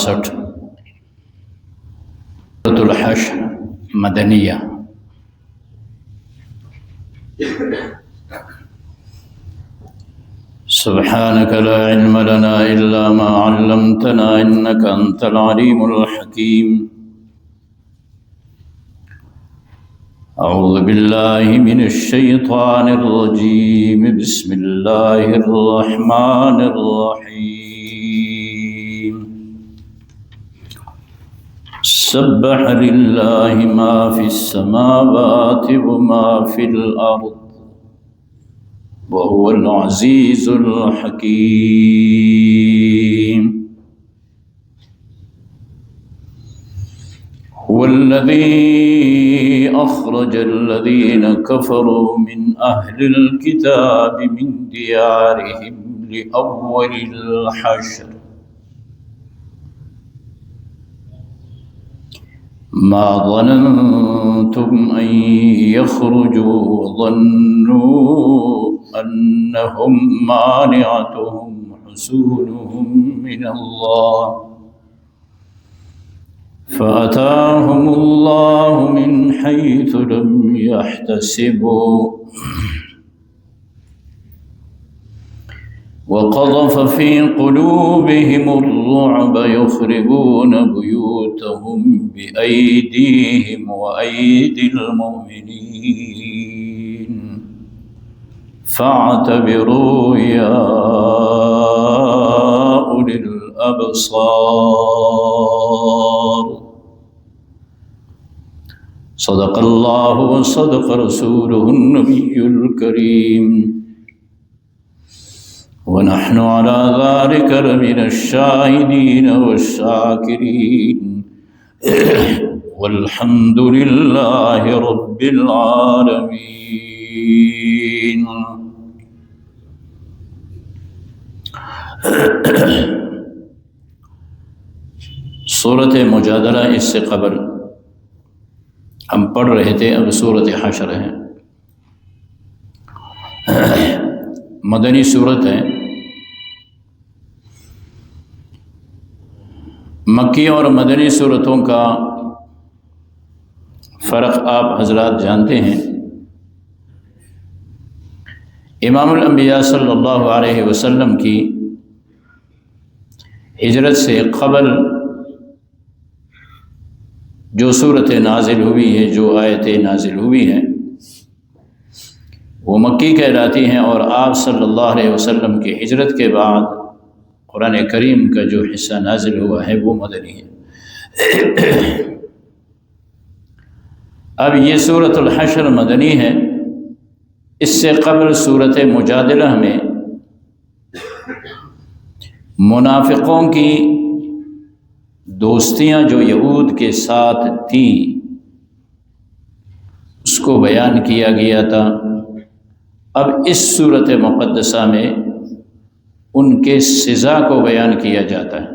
62 سورۃ الحشر مدنیہ۔ سبحانك لا علم لنا إلا ما علمتنا إنك أنت العليم الحكيم۔ أعوذ بالله من الشيطان الرجيم، بسم الله الرحمن الرحيم۔ سبح لله ما في السماوات وما في الأرض وهو العزيز الحكيم۔ هو الذي أخرج الذين كفروا من أهل الكتاب من ديارهم لأول الحشر ما ظننتم أن يخرجوا وظنوا أنهم مانعتهم حصونهم من الله فأتاهم الله من حيث لم يحتسبوا وقذف في قلوبهم الرعب يخربون بيوتهم بأيديهم وأيدي المؤمنين فاعتبروا يا أولي الأبصار۔ صدق الله وصدق رسوله النبي الكريم، ونحن على ذلك لمن الشاهدين والشاكرين، والحمد لله رب العالمين۔ سورۃ مجادلہ اس سے قبل ہم پڑھ رہے تھے، اب سورۃ حشر ہے، مدنی صورت ہے۔ مکی اور مدنی صورتوں کا فرق آپ حضرات جانتے ہیں۔ امام الانبیاء صلی اللہ علیہ وسلم کی ہجرت سے قبل جو صورتیں نازل ہوئی ہیں، جو آیتیں نازل ہوئی ہیں، وہ مکی کہلاتی ہیں، اور آپ صلی اللہ علیہ وسلم کی ہجرت کے بعد قرآن کریم کا جو حصہ نازل ہوا ہے وہ مدنی ہے۔ اب یہ سورۃ الحشر مدنی ہے۔ اس سے قبل سورۃ مجادلہ میں منافقوں کی دوستیاں جو یہود کے ساتھ تھیں اس کو بیان کیا گیا تھا۔ اب اس صورت مقدسہ میں ان کے سزا کو بیان کیا جاتا ہے۔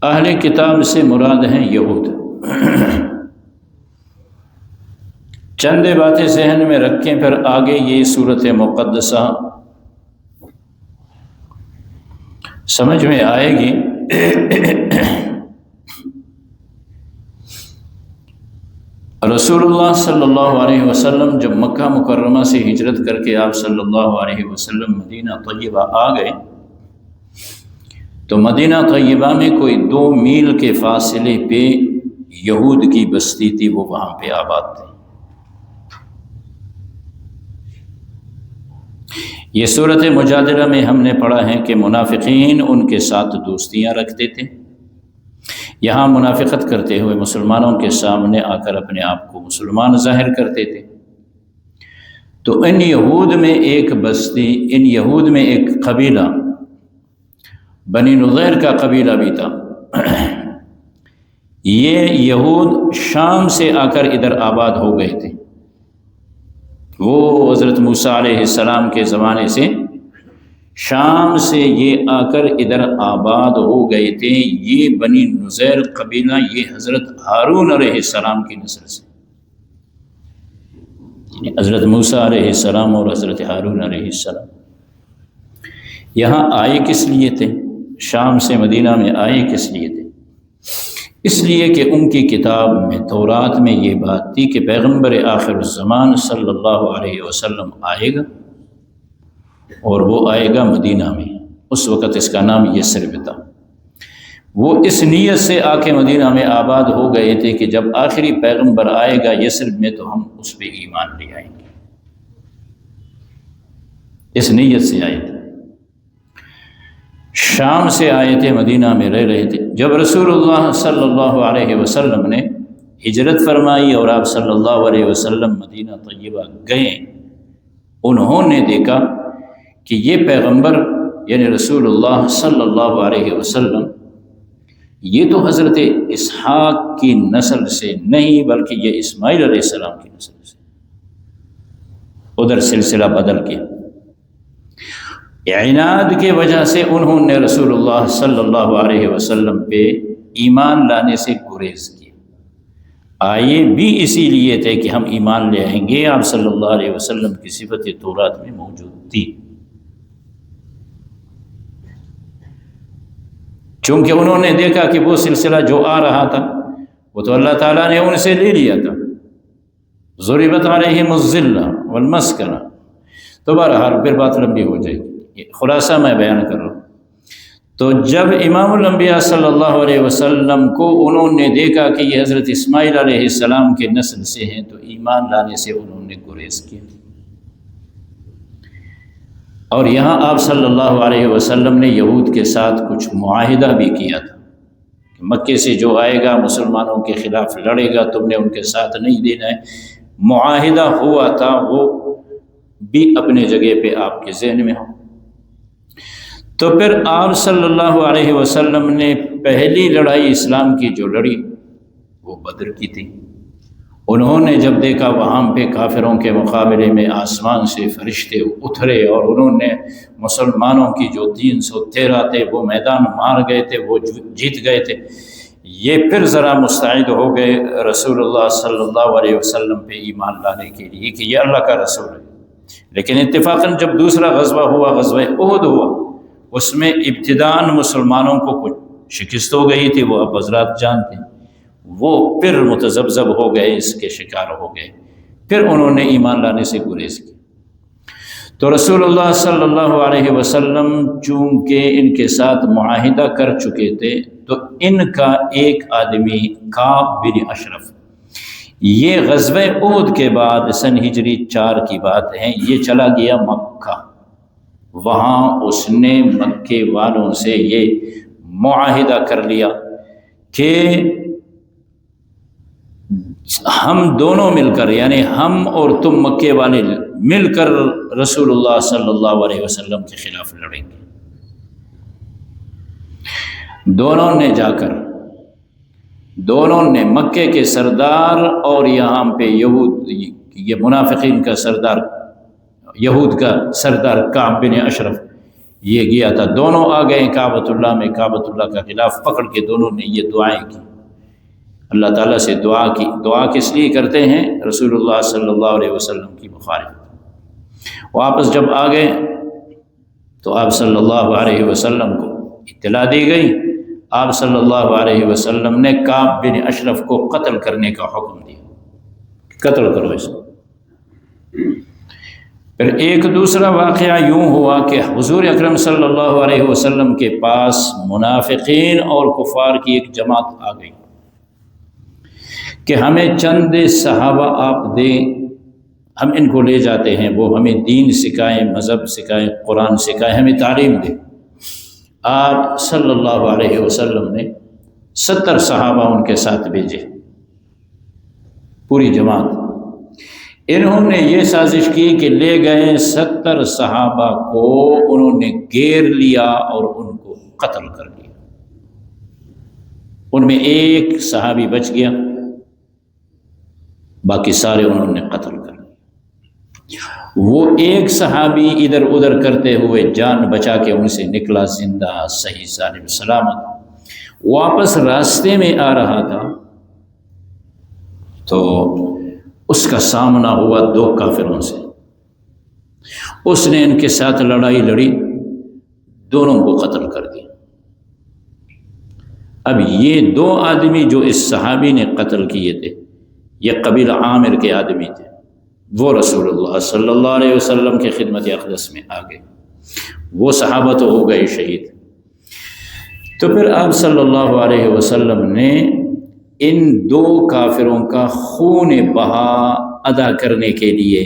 اہل کتاب سے مراد ہیں یہود۔ چند باتیں ذہن میں رکھیں، پھر آگے یہ صورت مقدسہ سمجھ میں آئے گی۔ رسول اللہ صلی اللہ علیہ وسلم جب مکہ مکرمہ سے ہجرت کر کے آپ صلی اللہ علیہ وسلم مدینہ طیبہ آ گئے تو مدینہ طیبہ میں کوئی 2 میل کے فاصلے پہ یہود کی بستی تھی، وہ وہاں پہ آباد تھے۔ یہ صورت مجادلہ میں ہم نے پڑھا ہے کہ منافقین ان کے ساتھ دوستیاں رکھتے تھے، یہاں منافقت کرتے ہوئے مسلمانوں کے سامنے آ کر اپنے آپ کو مسلمان ظاہر کرتے تھے۔ تو ان یہود میں ایک بستی، ان یہود میں ایک قبیلہ بنی نضیر کا قبیلہ بھی تھا۔ یہ یہود شام سے آ کر ادھر آباد ہو گئے تھے۔ وہ حضرت موسیٰ علیہ السلام کے زمانے سے شام سے یہ آ کر ادھر آباد ہو گئے تھے۔ یہ بنی نضیر قبیلہ یہ حضرت ہارون علیہ السلام کی نسل سے، حضرت موسیٰ علیہ السلام اور حضرت ہارون علیہ السلام، یہاں آئے کس لیے تھے؟ شام سے مدینہ میں آئے کس لیے تھے؟ اس لیے کہ ان کی کتاب میں تورات میں یہ بات تھی کہ پیغمبر آخر الزمان صلی اللہ علیہ وسلم آئے گا، اور وہ آئے گا مدینہ میں۔ اس وقت اس کا نام یثرب تھا۔ وہ اس نیت سے آ کے مدینہ میں آباد ہو گئے تھے کہ جب آخری پیغمبر آئے گا یثرب میں تو ہم اس پہ ایمان لے آئیں گے، اس نیت سے آئے تھے۔ شام سے آئے تھے، مدینہ میں رہ رہے تھے۔ جب رسول اللہ صلی اللہ علیہ وسلم نے ہجرت فرمائی اور آپ صلی اللہ علیہ وسلم مدینہ طیبہ گئے، انہوں نے دیکھا کہ یہ پیغمبر یعنی رسول اللہ صلی اللہ علیہ وسلم یہ تو حضرت اسحاق کی نسل سے نہیں بلکہ یہ اسماعیل علیہ السلام کی نسل سے، ادھر سلسلہ بدل کے عناد کی وجہ سے انہوں نے رسول اللہ صلی اللہ علیہ وسلم پہ ایمان لانے سے گریز کیا۔ آئے بھی اسی لیے تھے کہ ہم ایمان لے آئیں گے، آپ صلی اللہ علیہ وسلم کی صفت تورات میں موجود تھی، چونکہ انہوں نے دیکھا کہ وہ سلسلہ جو آ رہا تھا وہ تو اللہ تعالیٰ نے ان سے لے لیا تھا۔ ضربت علیہم الذلہ والمسکنہ، تو بہرحال پھر بات لمبی ہو جائے گی، خلاصہ میں بیان کر رہا ہوں۔ تو جب امام الانبیاء صلی اللہ علیہ وسلم کو انہوں نے دیکھا کہ یہ حضرت اسماعیل علیہ السلام کے نسل سے ہیں تو ایمان لانے سے انہوں نے گریز کیا۔ اور یہاں آپ صلی اللہ علیہ وسلم نے یہود کے ساتھ کچھ معاہدہ بھی کیا تھا کہ مکے سے جو آئے گا مسلمانوں کے خلاف لڑے گا، تم نے ان کے ساتھ نہیں دینا ہے، معاہدہ ہوا تھا، وہ بھی اپنے جگہ پہ آپ کے ذہن میں ہو۔ تو پھر آپ صلی اللہ علیہ وسلم نے پہلی لڑائی اسلام کی جو لڑی وہ بدر کی تھی۔ انہوں نے جب دیکھا وہاں پہ کافروں کے مقابلے میں آسمان سے فرشتے اترے اور انہوں نے مسلمانوں کی جو 313 تھے وہ میدان مار گئے تھے، وہ جیت گئے تھے، یہ پھر ذرا مستعد ہو گئے رسول اللہ صلی اللہ علیہ وسلم پہ ایمان لانے کے لیے کہ یہ اللہ کا رسول ہے۔ لیکن اتفاقاً جب دوسرا غزوہ ہوا، غزوہ احد ہوا، اس میں ابتداءً مسلمانوں کو کچھ شکست ہو گئی تھی، وہ آپ حضرات جانتے ہیں، وہ پھر متذبذب ہو گئے، اس کے شکار ہو گئے، پھر انہوں نے ایمان لانے سے گریز کی۔ تو رسول اللہ صلی اللہ علیہ وسلم چونکہ ان کے ساتھ معاہدہ کر چکے تھے تو ان کا ایک آدمی کعب بن اشرف، یہ غزوہ احد کے بعد سن ہجری 4 کی بات ہے، یہ چلا گیا مکہ۔ وہاں اس نے مکے والوں سے یہ معاہدہ کر لیا کہ ہم دونوں مل کر، یعنی ہم اور تم مکے والے مل کر رسول اللہ صلی اللہ علیہ وسلم کے خلاف لڑیں گے۔ دونوں نے جا کر، دونوں نے مکے کے سردار اور یہاں پہ یہود، یہ منافقین کا سردار، یہود کا سردار کعب بن اشرف، یہ گیا تھا، دونوں آ گئے کعبۃ اللہ میں، کعبۃ اللہ کا غلاف پکڑ کے دونوں نے یہ دعائیں کی، اللہ تعالیٰ سے دعا کی۔ دعا کس لیے کرتے ہیں؟ رسول اللہ صلی اللہ علیہ وسلم کی مخالفت۔ واپس جب آ گئے تو آپ صلی اللہ علیہ وسلم کو اطلاع دی گئی، آپ صلی اللہ علیہ وسلم نے کعب بن اشرف کو قتل کرنے کا حکم دیا، قتل کرو اس کو۔ پھر ایک دوسرا واقعہ یوں ہوا کہ حضور اکرم صلی اللہ علیہ وسلم کے پاس منافقین اور کفار کی ایک جماعت آ گئی کہ ہمیں چند صحابہ آپ دیں، ہم ان کو لے جاتے ہیں، وہ ہمیں دین سکھائیں، مذہب سکھائیں، قرآن سکھائیں، ہمیں تعلیم دیں۔ آپ صلی اللہ علیہ وسلم نے 70 صحابہ ان کے ساتھ بھیجے، پوری جماعت۔ انہوں نے یہ سازش کی کہ لے گئے 70 صحابہ کو انہوں نے گھیر لیا اور ان کو قتل کر دیا۔ ان میں ایک صحابی بچ گیا، باقی سارے انہوں نے قتل کر دیا۔ وہ ایک صحابی ادھر ادھر کرتے ہوئے جان بچا کے ان سے نکلا، زندہ صحیح سالم سلامت، واپس راستے میں آ رہا تھا تو اس کا سامنا ہوا 2 کافروں سے۔ اس نے ان کے ساتھ لڑائی لڑی، دونوں کو قتل کر دیا۔ اب یہ 2 آدمی جو اس صحابی نے قتل کیے تھے، یہ قبیلہ عامر کے آدمی تھے، وہ رسول اللہ صلی اللہ علیہ وسلم کی خدمت اقدس میں آ گئے، وہ صحابہ تو ہو گئے شہید۔ تو پھر آپ صلی اللہ علیہ وسلم نے ان 2 کافروں کا خون بہا ادا کرنے کے لیے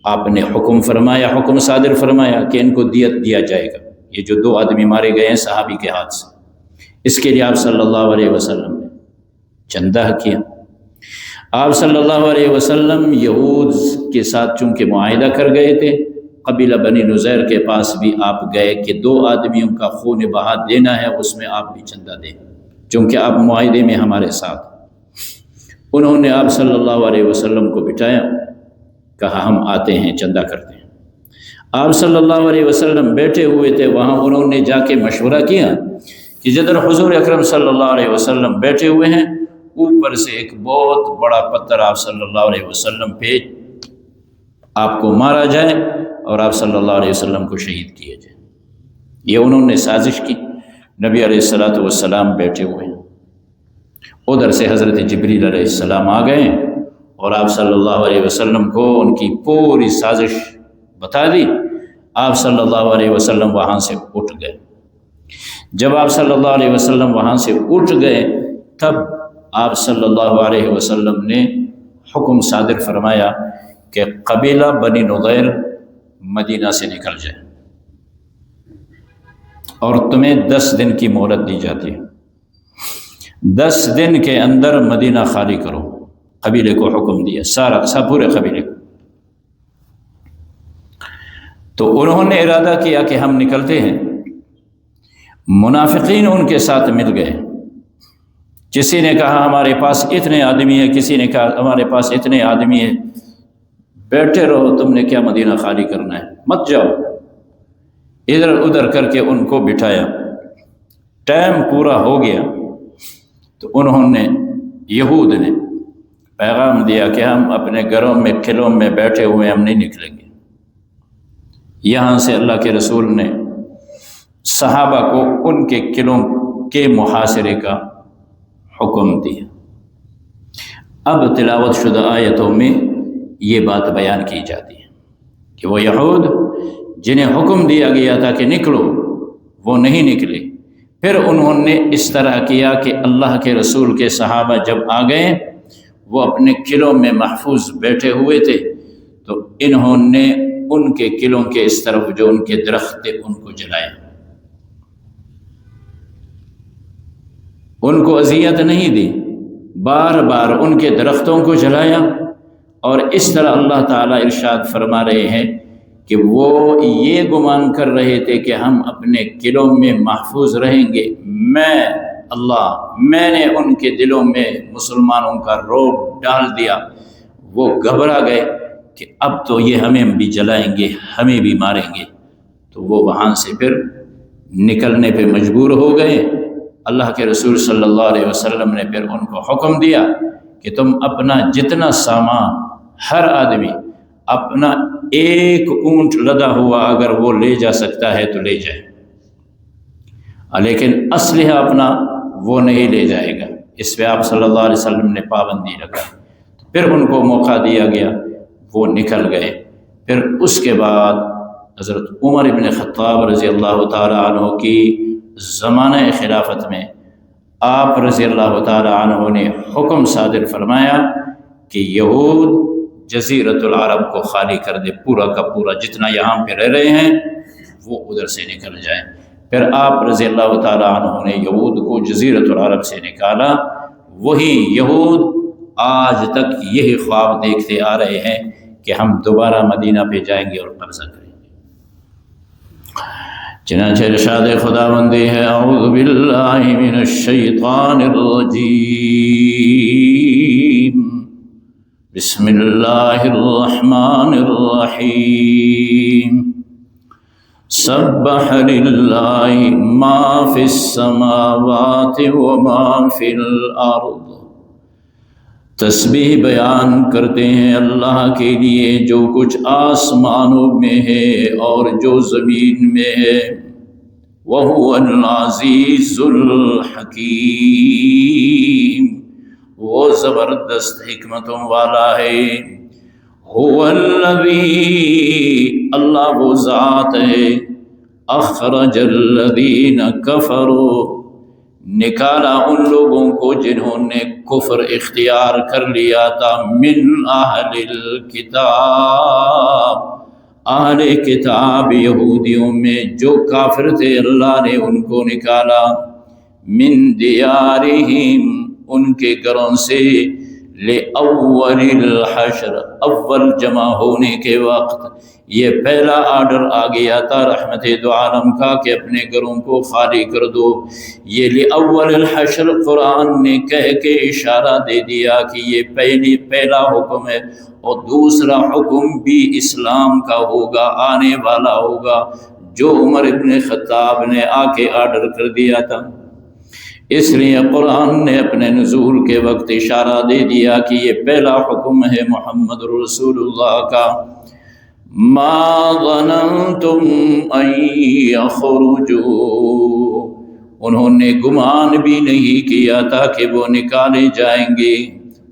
آپ نے حکم فرمایا، حکم صادر فرمایا کہ ان کو دیت دیا جائے گا، یہ جو 2 آدمی مارے گئے ہیں صحابی کے ہاتھ سے، اس کے لیے آپ صلی اللہ علیہ وسلم نے چندہ کیا۔ آپ صلی اللہ علیہ وسلم یہود کے ساتھ چونکہ معاہدہ کر گئے تھے، قبیلہ بنی نذیر کے پاس بھی آپ گئے کہ 2 آدمیوں کا خون بہا دینا ہے، اس میں آپ بھی چندہ دیں چونکہ آپ معاہدے میں ہمارے ساتھ۔ انہوں نے آپ صلی اللہ علیہ وسلم کو بٹھایا، کہا ہم آتے ہیں چندہ کرتے ہیں۔ آپ صلی اللہ علیہ وسلم بیٹھے ہوئے تھے، وہاں انہوں نے جا کے مشورہ کیا کہ جدھر حضور اکرم صلی اللہ علیہ وسلم بیٹھے ہوئے ہیں، اوپر سے ایک بہت بڑا پتھر آپ صلی اللہ علیہ وسلم پہ آپ کو مارا جائے اور آپ صلی اللہ علیہ وسلم کو شہید کیے جائے۔ یہ انہوں نے سازش کی۔ نبی علیہ السلام بیٹھے ہوئے ہیں، ادھر سے حضرت جبریل علیہ السلام آ گئے اور آپ صلی اللہ علیہ وسلم کو ان کی پوری سازش بتا دی۔ آپ صلی اللہ علیہ وسلم وہاں سے اٹھ گئے۔ جب آپ صلی اللہ علیہ وسلم وہاں سے اٹھ گئے، تب آپ صلی اللہ علیہ وسلم نے حکم صادر فرمایا کہ قبیلہ بنی نضیر مدینہ سے نکل جائے اور تمہیں 10 دن کی مہلت دی جاتی ہے، 10 دن کے اندر مدینہ خالی کرو۔ قبیلے کو حکم دیا، سارا پورے قبیلے کو۔ تو انہوں نے ارادہ کیا کہ ہم نکلتے ہیں۔ منافقین ان کے ساتھ مل گئے، کسی نے کہا ہمارے پاس اتنے آدمی ہیں، کسی نے کہا ہمارے پاس اتنے آدمی ہیں، بیٹھے رہو، تم نے کیا مدینہ خالی کرنا ہے، مت جاؤ۔ ادھر ادھر کر کے ان کو بٹھایا۔ ٹائم پورا ہو گیا تو انہوں نے، یہود نے پیغام دیا کہ ہم اپنے گھروں میں قلعوں میں بیٹھے ہوئے ہم نہیں نکلیں گے۔ یہاں سے اللہ کے رسول نے صحابہ کو ان کے قلعوں کے محاصرے کا حکم دیا۔ اب تلاوت شدہ آیتوں میں یہ بات بیان کی جاتی ہے کہ وہ یہود جنہیں حکم دیا گیا تھا کہ نکلو، وہ نہیں نکلے۔ پھر انہوں نے اس طرح کیا کہ اللہ کے رسول کے صحابہ جب آ گئے، وہ اپنے قلعوں میں محفوظ بیٹھے ہوئے تھے، تو انہوں نے ان کے قلعوں کے اس طرف جو ان کے درخت تھے ان کو جلایا، ان کو اذیت نہیں دی، بار بار ان کے درختوں کو جلایا۔ اور اس طرح اللہ تعالیٰ ارشاد فرما رہے ہیں کہ وہ یہ گمان کر رہے تھے کہ ہم اپنے قلعوں میں محفوظ رہیں گے، میں نے ان کے دلوں میں مسلمانوں کا رعب ڈال دیا، وہ گھبرا گئے کہ اب تو یہ ہمیں بھی جلائیں گے، ہمیں بھی ماریں گے، تو وہ وہاں سے پھر نکلنے پہ مجبور ہو گئے۔ اللہ کے رسول صلی اللہ علیہ وسلم نے پھر ان کو حکم دیا کہ تم اپنا جتنا سامان، ہر آدمی اپنا 1 اونٹ لدا ہوا اگر وہ لے جا سکتا ہے تو لے جائے، لیکن اسلحہ اپنا وہ نہیں لے جائے گا۔ اس پہ آپ صلی اللہ علیہ وسلم نے پابندی رکھا۔ پھر ان کو موقع دیا گیا، وہ نکل گئے۔ پھر اس کے بعد حضرت عمر ابن خطاب رضی اللہ تعالی عنہ کی زمانہ خلافت میں آپ رضی اللہ تعالی عنہ نے حکم صادر فرمایا کہ یہود جزیرۃ العرب کو خالی کر دے، پورا کا پورا جتنا یہاں پہ رہ رہے ہیں وہ ادھر سے نکل جائیں۔ پھر آپ رضی اللہ تعالی عنہ نے یہود کو جزیرۃ العرب سے نکالا۔ وہی یہود آج تک یہی خواب دیکھتے آ رہے ہیں کہ ہم دوبارہ مدینہ پہ جائیں گے اور قبضہ کریں گے۔ چنانچہ ارشاد خداوندی ہے، اعوذ باللہ من الشیطان الرجیم، بسم اللہ الرحمن الرحیم، سبح للہ ما فی السماوات وما فی الارض، تسبیح بیان کرتے ہیں اللہ کے لیے جو کچھ آسمانوں میں ہے اور جو زمین میں ہے۔ وهو العزیز الحکیم، وہ زبردست حکمتوں والا ہے۔ هو الذی، اللہ وہ ذات ہے، اخرج الذین کفروا، نکالا ان لوگوں کو جنہوں نے کفر اختیار کر لیا تھا، من اہل الکتاب، اہل کتاب یہودیوں میں جو کافر تھے اللہ نے ان کو نکالا، من دیارہم، ان کے گھروں سے، لأول الحشر، اول جمع ہونے کے وقت، یہ پہلا آرڈر آ گیا تھا رحمت دو عالم کا کہ اپنے گھروں کو خالی کر دو۔ یہ لأول الحشر قرآن نے کہہ کے اشارہ دے دیا کہ یہ پہلا حکم ہے، اور دوسرا حکم بھی اسلام کا ہوگا، آنے والا ہوگا، جو عمر ابن خطاب نے آ کے آرڈر کر دیا تھا۔ اس لیے قرآن نے اپنے نزول کے وقت اشارہ دے دیا کہ یہ پہلا حکم ہے محمد رسول اللہ کا۔ ما ظننتم ان یخرجوا، انہوں نے گمان بھی نہیں کیا تھا کہ وہ نکالے جائیں گے،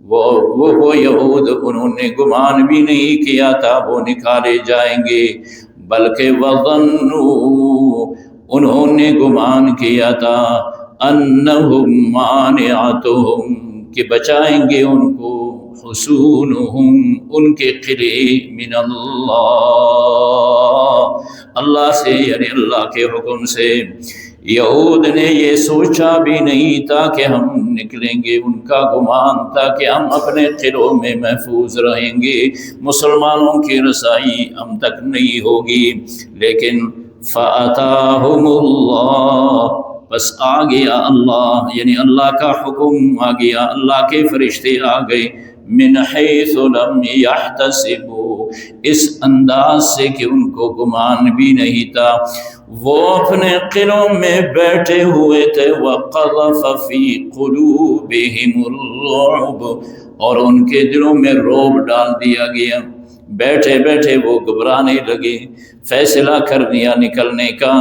وہ یہود انہوں نے گمان بھی نہیں کیا تھا وہ نکالے جائیں گے، بلکہ وظنوا، انہوں نے گمان کیا تھا، انہم مانعتہم، کہ بچائیں گے ان کو، حصونہم، ان کے قلعے، من اللہ سے، یعنی اللہ کے حکم سے۔ یہود نے یہ سوچا بھی نہیں تھا کہ ہم نکلیں گے، ان کا گمان تھا کہ ہم اپنے قلعوں میں محفوظ رہیں گے، مسلمانوں کی رسائی ہم تک نہیں ہوگی، لیکن فَأَتَاهُمُ اللَّهُ، بس آ گیا اللہ، یعنی اللہ کا حکم آ گیا، اللہ کے فرشتے آ گئے، من حیث لم یحتسبوا، اس انداز سے کہ ان کو گمان بھی نہیں تھا۔ وہ اپنے قلعوں میں بیٹھے ہوئے تھے، وَقَذَفَ فِي قُلُوبِهِمُ الرُّعْبَ، اور ان کے دلوں میں رعب ڈال دیا گیا، بیٹھے بیٹھے وہ گھبرانے لگے، فیصلہ کر دیا نکلنے کا۔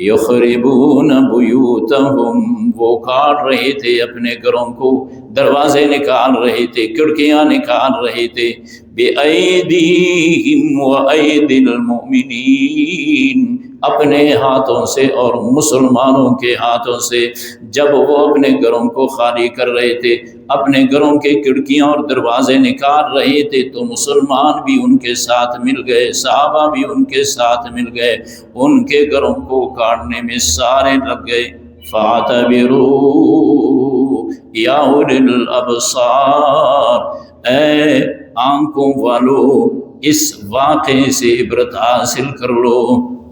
یخربون بیوتہم، وہ کاٹ رہے تھے اپنے گھروں کو، دروازے نکال رہے تھے، کھڑکیاں نکال رہے تھے، بِأَیْدِیہم وَأَیْدِی الْمُؤْمِنِین، اپنے ہاتھوں سے اور مسلمانوں کے ہاتھوں سے۔ جب وہ اپنے گھروں کو خالی کر رہے تھے، اپنے گھروں کے کھڑکیاں اور دروازے نکال رہے تھے، تو مسلمان بھی ان کے ساتھ مل گئے، صحابہ بھی ان کے ساتھ مل گئے، ان کے گھروں کو کاٹنے میں سارے لگ گئے۔ فَاعْتَبِرُوا یا اُولی الْأَبْصَارِ، اے آنکھوں والو، اس واقعے سے عبرت حاصل کر لو۔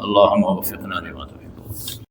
اللہم وفقنا لما